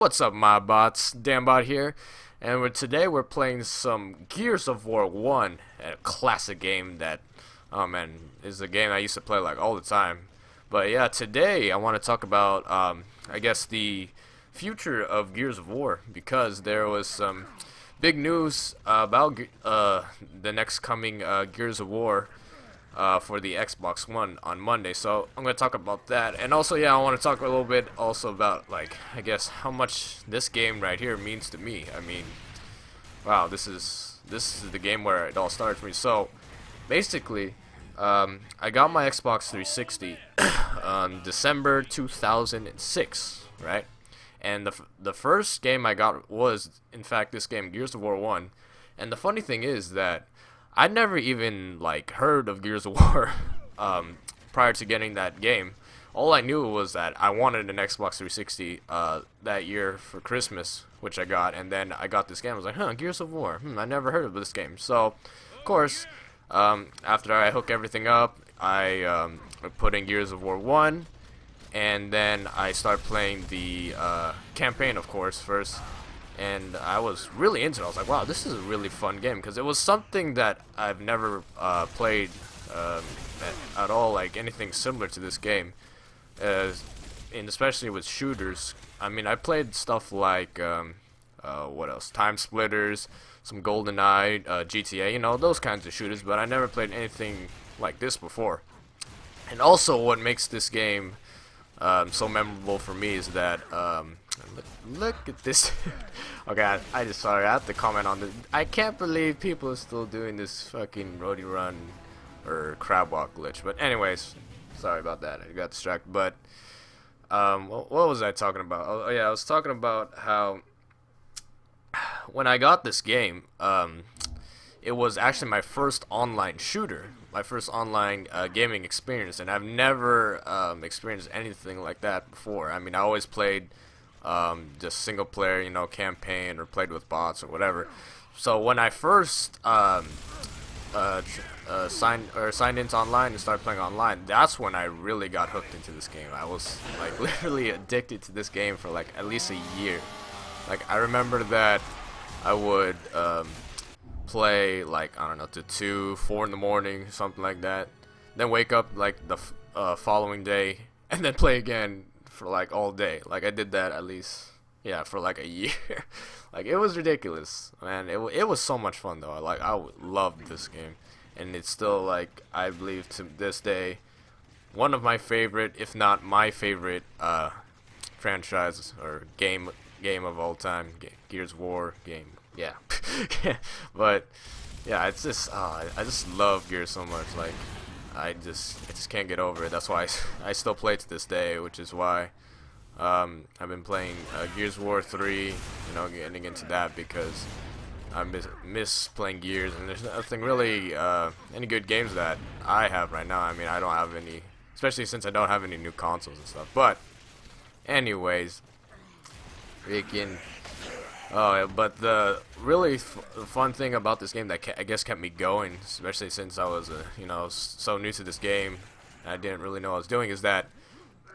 What's up, my bots? Danbot here, and today we're playing some Gears of War 1, a classic game that, oh man, is a game I used to play like all the time. But yeah, today I want to talk about, I guess the future of Gears of War, because there was some big news about the next coming Gears of War for the Xbox One on Monday. So I'm gonna talk about that, and also yeah, I want to talk a little bit also about like I guess how much this game right here means to me. I mean, wow, this is the game where it all started for me. So basically, I got my Xbox 360 on December 2006, right? And the first game I got was in fact this game, Gears of War 1. And the funny thing is that I never even like heard of Gears of War prior to getting that game. All I knew was that I wanted an Xbox 360 that year for Christmas, which I got, and then I got this game. I was like, huh, Gears of War. I never heard of this game. So, of course, after I hook everything up, I put in Gears of War 1, and then I start playing the campaign, of course, first. And I was really into it. I was like, wow, this is a really fun game, because it was something that I've never played at all, like anything similar to this game, and especially with shooters. I mean, I played stuff like what else? Time Splitters, some GoldenEye, GTA, those kinds of shooters, but I never played anything like this before. And also, what makes this game so memorable for me is that look at this. Okay, I just sorry, I have to comment on this. I can't believe people are still doing this fucking roadie run or crab walk glitch. But anyways, sorry about that. I got distracted. But what was I talking about? Oh yeah, I was talking about how when I got this game, it was actually my first online shooter, my first online gaming experience, and I've never experienced anything like that before. I mean, I always played just single player, campaign, or played with bots or whatever. So when I first signed into online and started playing online, that's when I really got hooked into this game. I was like literally addicted to this game for like at least a year. Like I remember that I would play like I don't know to 2, 4 in the morning, something like that. Then wake up like the following day and then play again for like all day. Like I did that at least, yeah, for like a year. Like it was ridiculous, man. It was so much fun though. I loved this game, and it's still like I believe to this day one of my favorite, if not my favorite, franchise or game of all time. Gears of War game, yeah. But yeah, it's just I just love Gears so much. Like I just can't get over it. That's why I still play to this day, which is why I've been playing Gears of War 3, getting into that because I miss playing Gears, and there's nothing really any good games that I have right now. I mean, I don't have any, especially since I don't have any new consoles and stuff. But anyways, freaking. Oh, yeah, but the really fun thing about this game that I guess kept me going, especially since I was, so new to this game, and I didn't really know what I was doing, is that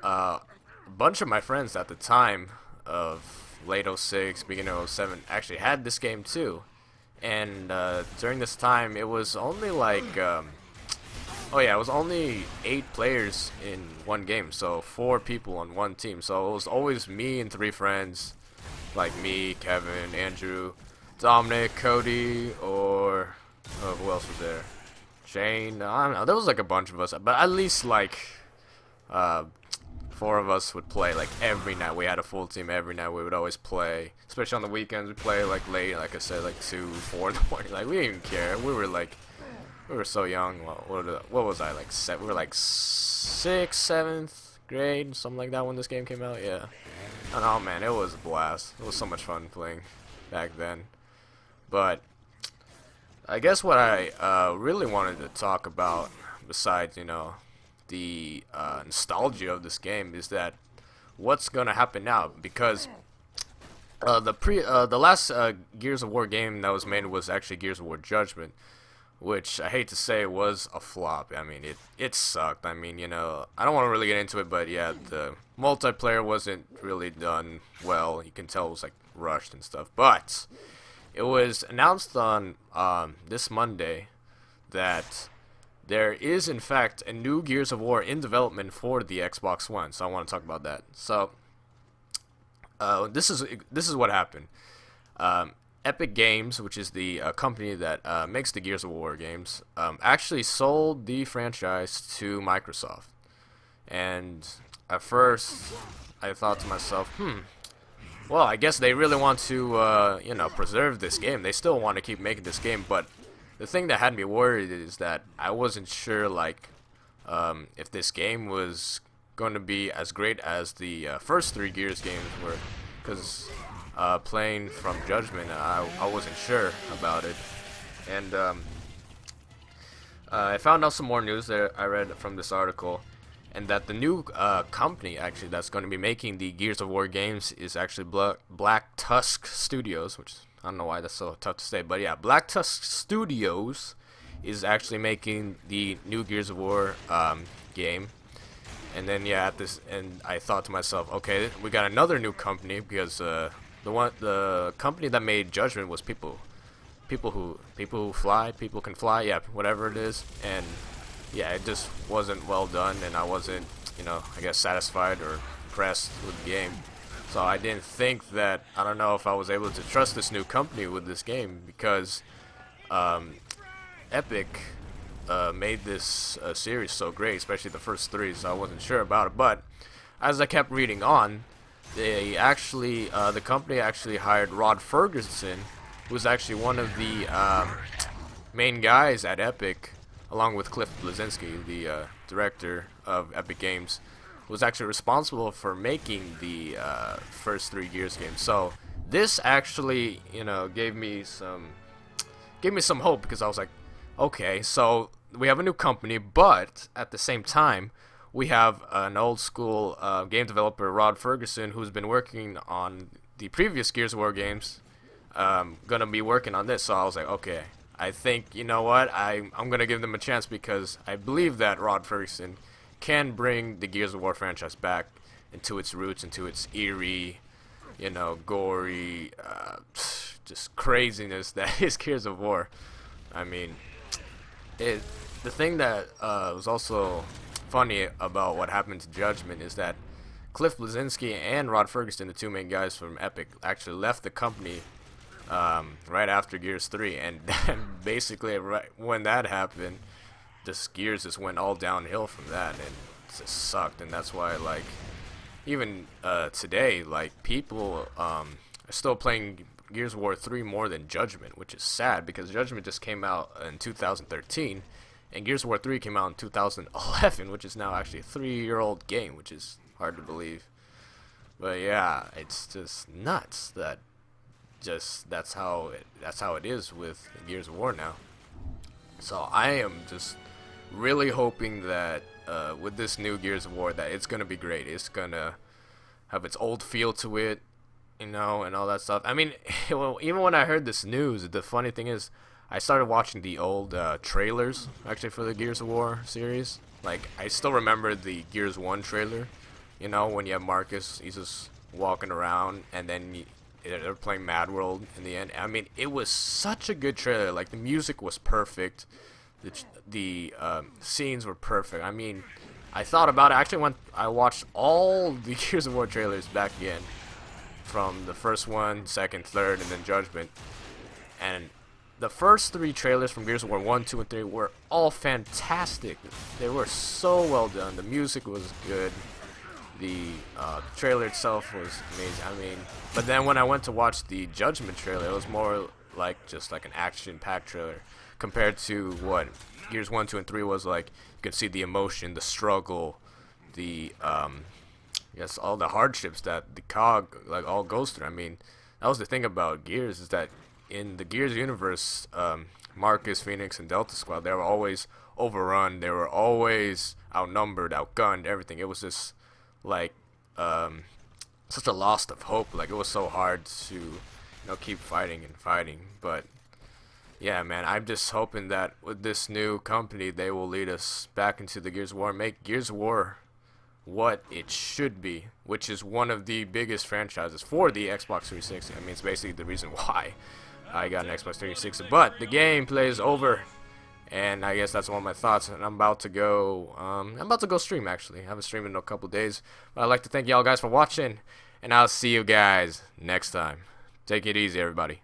a bunch of my friends at the time of late '06, beginning of '07, actually had this game too. And during this time, it was only like, oh yeah, it was only 8 players in one game, so 4 people on one team. So it was always me and 3 friends. Like me, Kevin, Andrew, Dominic, Cody, or who else was there? Shane. I don't know. There was like a bunch of us, but at least like 4 of us would play like every night. We had a full team every night. We would always play, especially on the weekends. We'd play like late, like I said, like 2, 4 in the morning. Like we didn't even care. We were so young. What was I like? We were like 6th, 7th grade, something like that when this game came out. Yeah. I don't know, man, it was a blast. It was so much fun playing back then. But I guess what I really wanted to talk about, besides the nostalgia of this game, is that what's gonna happen now, because the last Gears of War game that was made was actually Gears of War Judgment, which I hate to say was a flop. I mean, it sucked. I mean, I don't want to really get into it, but yeah, the multiplayer wasn't really done well. You can tell it was like rushed and stuff. But it was announced on this Monday that there is in fact a new Gears of War in development for the Xbox One. So I want to talk about that. So this is what happened. Epic Games, which is the company that makes the Gears of War games, actually sold the franchise to Microsoft. And at first, I thought to myself, well, I guess they really want to, preserve this game. They still want to keep making this game, but the thing that had me worried is that I wasn't sure, like, if this game was going to be as great as the first three Gears games were, because playing from Judgment, I wasn't sure about it. And I found out some more news that I read from this article, and that the new company actually that's going to be making the Gears of War games is actually Black Tusk Studios, which I don't know why that's so tough to say, but yeah, Black Tusk Studios is actually making the new Gears of War game. And then yeah, and I thought to myself, okay, we got another new company, because the company that made Judgment was people who fly, people can fly, yeah, whatever it is. And yeah, it just wasn't well done, and I wasn't, I guess, satisfied or impressed with the game. So I didn't think that, I don't know if I was able to trust this new company with this game, because Epic made this series so great, especially the first three, so I wasn't sure about it. But as I kept reading on, they actually, the company actually hired Rod Ferguson, who was actually one of the main guys at Epic, along with Cliff Bleszinski, the director of Epic Games, was actually responsible for making the first three Gears games. So this actually, gave me some hope, because I was like, okay, so we have a new company, but at the same time, we have an old school game developer, Rod Ferguson, who's been working on the previous Gears of War games, gonna be working on this. So I was like, okay, I think, you know what, I'm gonna give them a chance, because I believe that Rod Ferguson can bring the Gears of War franchise back into its roots, into its eerie, gory, just craziness that is Gears of War. I mean, the thing that was also funny about what happened to Judgment is that Cliff Bleszinski and Rod Ferguson, the two main guys from Epic, actually left the company right after Gears 3, and basically right when that happened, just Gears just went all downhill from that, and it just sucked. And that's why, like, even today, like, people are still playing Gears of War 3 more than Judgment, which is sad, because Judgment just came out in 2013, and Gears of War 3 came out in 2011, which is now actually a 3-year-old game, which is hard to believe. But yeah, it's just nuts that that's how it is with Gears of War now. So I am just really hoping that with this new Gears of War, that it's gonna be great. It's gonna have its old feel to it, and all that stuff. I mean, even when I heard this news, the funny thing is, I started watching the old trailers actually for the Gears of War series. Like, I still remember the Gears 1 trailer. When you have Marcus, he's just walking around, and then they're playing Mad World in the end. I mean, it was such a good trailer. Like, the music was perfect. The scenes were perfect. I mean, I thought about it. Actually, I watched all the Gears of War trailers back again, from the first one, second, third, and then Judgment. And the first three trailers from Gears of War 1, 2, and 3 were all fantastic. They were so well done. The music was good. The trailer itself was amazing. I mean, but then when I went to watch the Judgment trailer, it was more like just like an action-packed trailer compared to what Gears 1, 2, and 3 was like. You could see the emotion, the struggle, the yes, all the hardships that the COG like all goes through. I mean, that was the thing about Gears, is that in the Gears universe, Marcus, Phoenix, and Delta Squad, they were always overrun. They were always outnumbered, outgunned, everything. It was just like such a loss of hope. Like, it was so hard to keep fighting and fighting. But Yeah, man, I'm just hoping that with this new company, they will lead us back into the Gears of War, make Gears of War what it should be, which is one of the biggest franchises for the Xbox 360. I mean, it's basically the reason why I got an Xbox 360. But the gameplay is over, and I guess that's one of my thoughts. And I'm about to go. I'm about to go stream. Actually, I haven't streamed in a couple days. But I'd like to thank y'all guys for watching, and I'll see you guys next time. Take it easy, everybody.